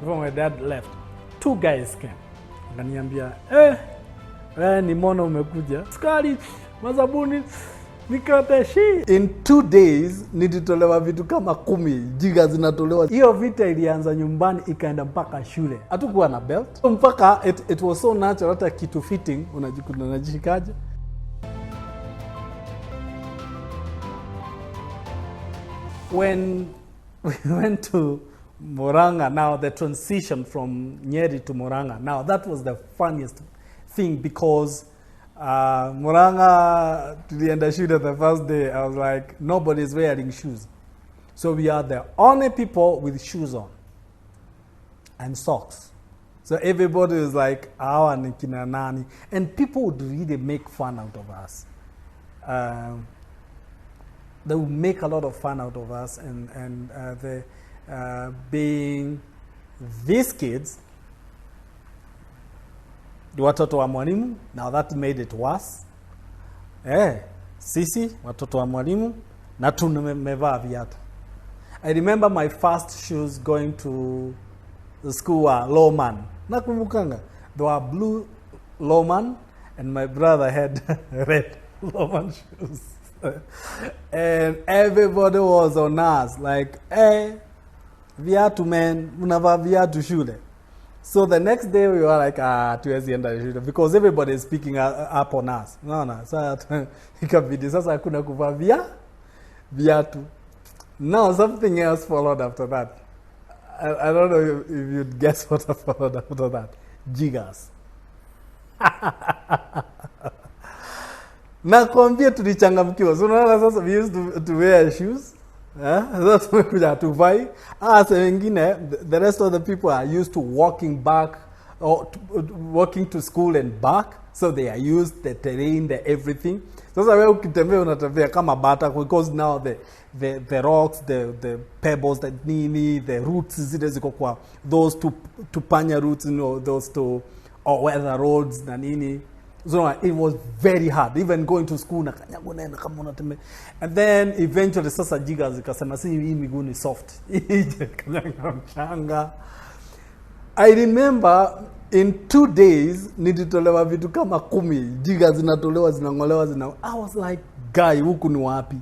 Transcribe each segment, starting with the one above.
before my dad left, 2 guys came. Akaniambia, nimeona umekuja. Sukari, mazabuni, nikateshi. In 2 days, nilitolewa vitu kama 10. Jiggers zinatolewa. Hiyo vita ilianza nyumbani ikaenda mpaka shule. Hatukuwa na belt. Mpaka it was so natural, hata kitu fitting unajikuta unajishikaje. When we went to Murang'a, now the transition from Nyeri to Murang'a, now that was the funniest thing because Murang'a, tulienda shule the first day, I was like, nobody's wearing shoes. So we are the only people with shoes on and socks. So everybody was like, awa ni kina nani. And people would really make fun out of us. They would make a lot of fun out of us, and being these kids, the watoto wa mwalimu, now that made it worse. Sisi, watoto wa mwalimu, na tumevaa viatu. I remember my first shoes going to the school were Lowman. Nakumukanga. They were blue Lowman, and my brother had red Lowman shoes. And everybody was on us, like, viatu man, unavaa viatu shule. So the next day we were like, tuwezi enda shule, because everybody is picking up on us. No, sasa ikabidi sasa hakuna kuvaa viatu. Now something else followed after that. I don't know if you'd guess what followed after that. Jiggers. Nakwambia tulichangamkiwa. So unaona sasa we used to wear shoes. Sasa tumekuja tuvai. Sasa wengine, the rest of the people are used to walking back or walking to school and back. So they are used the terrain, the everything. Sasa wewe ukitembea unatembea kama bata, because now the rocks, the pebbles, the nini, the roots zile ziko kwa those to panya roots, you know, those to or weather roads na nini. So it was very hard, even going to school na kanyago nenda kama unatembea. And then eventually sasa Jiggers ikasema si hii miguu ni soft. Kanyanga mchanga. I remember in 2 days nilitolewa vitu kama 10. Jiggers zinatolewa zinangolewa I was like, guy, huku ni wapi?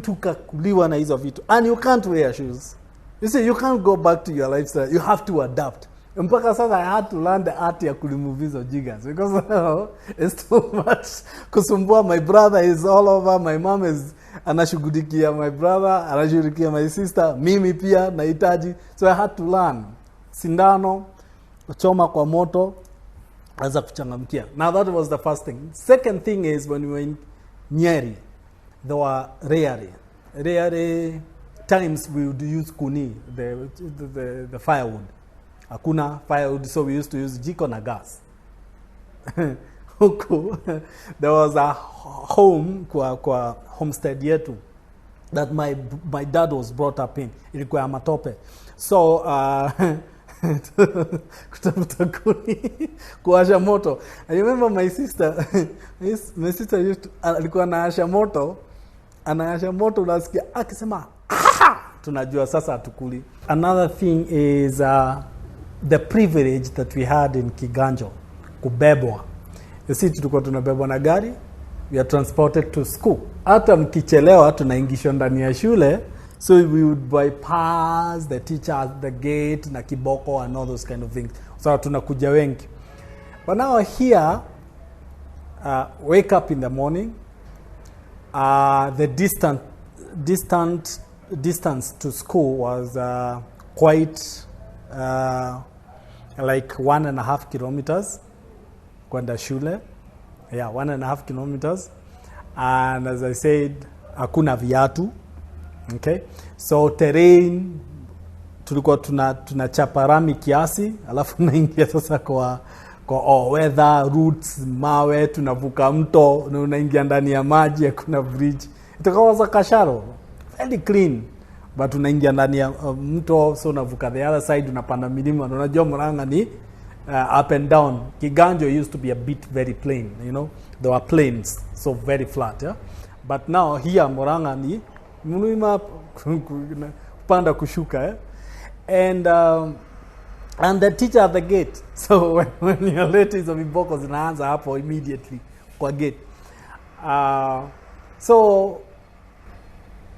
Tukakuliwa na hizo vitu. And you can't wear shoes. You see, you can't go back to your lifestyle. You have to adapt. Mpaka sasa I had to learn the art ya kulimove hizo Jiggers, because it's too much kusumbua. My brother is all over, my mom is anashughulikia my brother, anashughulikia my sister, mimi pia nahitaji. So I had to learn sindano, kuchoma kwa moto, aza kuchangamkia. Now that was the first thing. Second thing is when we were in Nyeri, there were rare times we would use kuni, the firewood. Hakuna firewood, so we used to use jiko na gas. Huku, there was a home, kwa homestead yetu, that my dad was brought up in. Ilikuwa matope. So, kutafuta kuni, kuwasha moto. I remember my sister used to, alikuwa anaasha moto, unasikia, akisema, tunajua sasa atukuli. Another thing is, the privilege that we had in Kiganjo, kubebwa. You see, tulikuwa tunabebwa na gari, we are transported to school. Hata mkichelewa tunaingishwa ndani ya shule, so we would bypass the teacher at the gate na kiboko and all those kind of things. So tunakuja wengi. But now here, wake up in the morning, the distance to school was quite like 1.5 kilometers kwenda shule. Yeah, 1.5 kilometers. And as I said, hakuna viatu. Okay? So terrain, tulikuwa tunachapa rami kiasi, alafu naingia sasa kwa weather, roots, mawe, tunavuka mto, na unaingia ndani ya maji, hakuna bridge. Itakuwa za kasharo, very clean. But unaingia ndani ya mto, so unavuka the other side, unapanda milima. Unajua Murang'a ni up and down. Kiganjo used to be a bit very plain, you know. There were plains, so very flat, yeah. But now here Murang'a ni mlima kupanda kushuka, and the teacher at the gate. So when you're late hizo viboko zinaanza hapo immediately kwa gate. So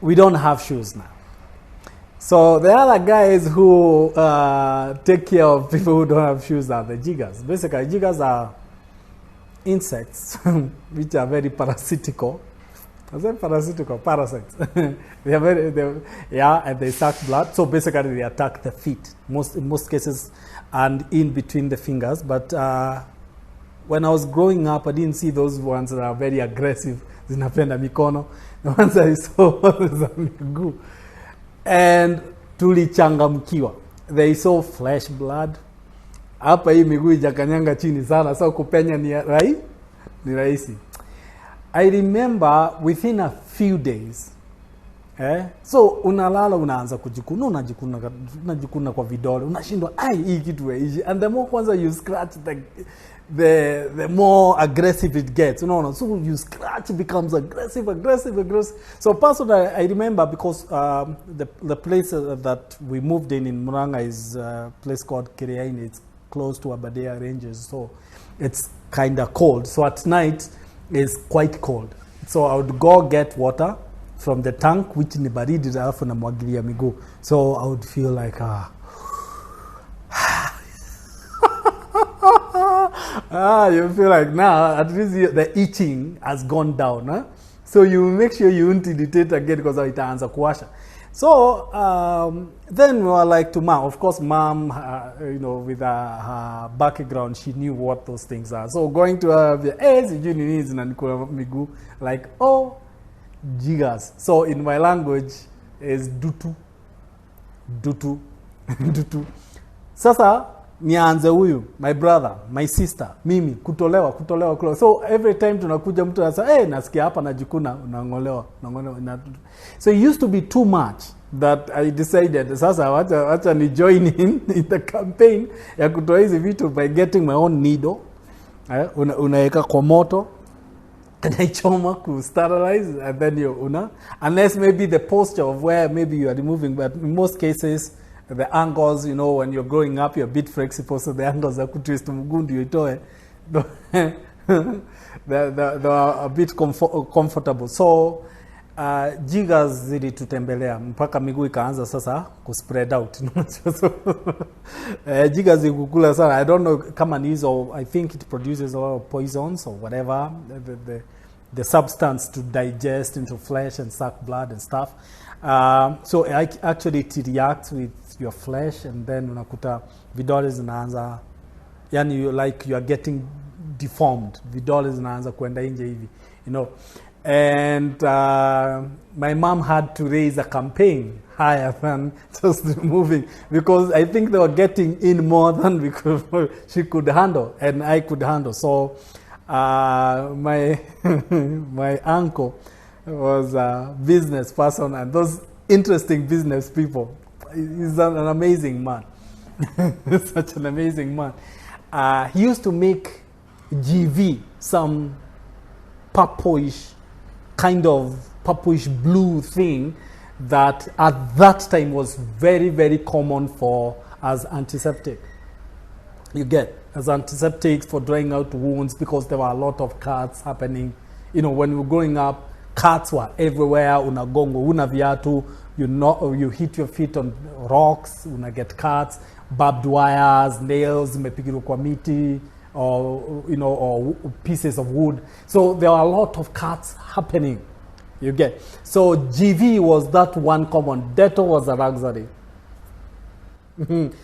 we don't have shoes now. So the other guys who take care of people who don't have shoes are the jiggers. Basically, jiggers are insects which are very parasitical. I said parasitical, parasites. They are and they suck blood. So basically, they attack the feet in most cases, and in between the fingers. But when I was growing up, I didn't see those ones that are very aggressive. Zinapenda mikono. The ones I saw was miguu. And tulichangamkiwa. They saw flesh blood. Hapa hii miguu ijakanyanga chini sana. So kupenya ni rahisi. I remember within a few days, so unalala unaanza kujikuna, unajikuna kwa vidole, unashindwa hii kitu haishi, and the more kwanza you scratch the more aggressive it gets, so you scratch, it becomes aggressive. So personally, I remember because the place that we moved in Murang'a is a place called Kiriaini. It's close to Aberdare Ranges, so it's kind of cold. So at night is quite cold. So I would go get water from the tank, which ni baridi alafu na mwagilia miguu. So I would feel like you feel like now at least the itching has gone down, huh? So you make sure you won't irritate again because itaanza kuwasha. So then we were like to mom. Of course, mom, with her background, she knew what those things are. So going to her, like, jiggers. So in my language is dutu. Sasa nianze huyu, my brother, my sister, mimi kutolewa. So every time tunakuja mtu anasema nasikia hapa najikuna, unangolewa. So it used to be too much that I decided sasa wacha ni join in the campaign ya kutoa hizi vitu by getting my own needle. Unaweka kwa moto, unaichoma ku sterilize, and then unless maybe the posture of where maybe you are removing, but in most cases the angles, when you're growing up, you're a bit flexible, so the angles are kutwist mgundu yutoe. They're a bit comfortable. So jiggers zilitutembelea mpaka miguu ikaanza sasa kuspread out. Jiggers ikukula sana. I don't know kama ni hizo, I think it produces a lot of poisons or whatever, the substance to digest into flesh and suck blood and stuff. So actually it reacts with your flesh, and then unakuta vidole zinaanza, yani you are getting deformed. Vidole zinaanza kuenda nje hivi, And my mom had to raise a campaign higher than just removing, because I think they were getting in more than she could handle and I could handle. So my uncle was a business person, and those interesting business people. He's an amazing man. Such an amazing man. He used to make GV, some purplish blue thing that at that time was very, very common as antiseptic. You get, as antiseptics for drying out wounds, because there were a lot of cuts happening. When we were growing up, cuts were everywhere. Unagongo, una viatu, you hit your feet on rocks, una get cuts, barbed wires, nails, mepigiro kwa miti, or pieces of wood. So there are a lot of cuts happening. You get. So GV was that one common. Dettol was a luxury.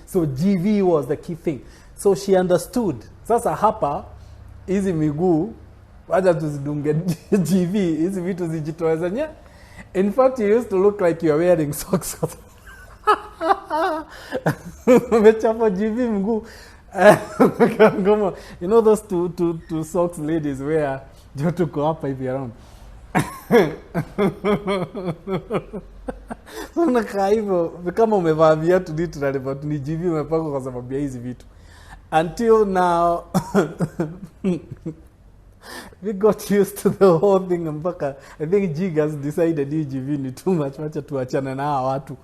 So GV was the key thing. So she understood. Sasa hapa hizi miguu wacha tuzidunge GV, hizi vitu zijitoe zenye. In fact, you used to look like you are wearing socks. Umechapa GV mguu. Those two socks ladies wear just to go up if you're around. So unakaa hivyo kama umevaa viatu literally, but ni GV umepaka kwa sababu ya hizi vitu. Until now we got used to the whole thing mpaka I think Jiggers decided hii GV ni too much, wacha tuachane na hawa watu.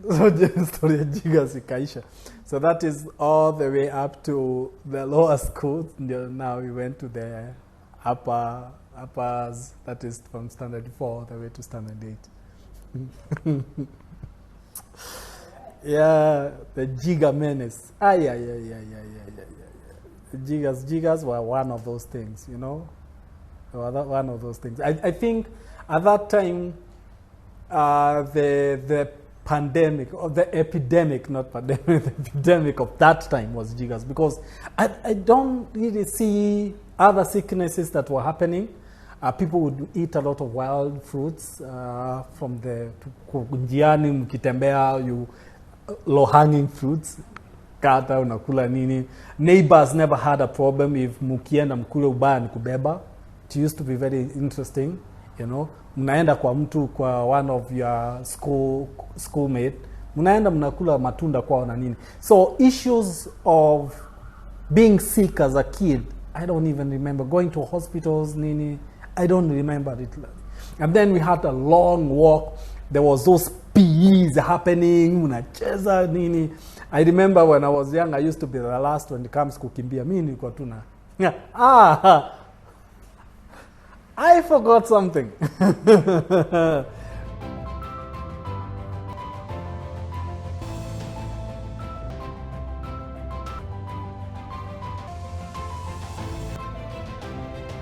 So the story of Jiggers ikaisha. So that is all the way up to the lower school. Now we went to the uppers, that is from standard 4 all the way to standard 8. Yeah, the Jigger menace. Yeah. The Jiggers were one of those things, you know. They were one of those things. I think at that time, the pandemic, or the epidemic, not pandemic, the epidemic of that time was Jiggers, because I don't really see other sicknesses that were happening. People would eat a lot of wild fruits from the njiani mkitembea, you low-hanging fruits, kata unakula nini. Neighbors never had a problem if mukienda mkule ubaya ni kubeba. It used to be very interesting, you know. Mnaenda kwa mtu, kwa one of your schoolmate, mnaenda mnakula matunda kwao na nini. So issues of being sick as a kid, I don't even remember. Going to hospitals, nini, I don't remember it. And then we had a long walk. There was those PEs happening, mnacheza nini. I remember when I was young, I used to be the last when it comes kukimbia. Mimi nilikuwa tuna. I forgot something.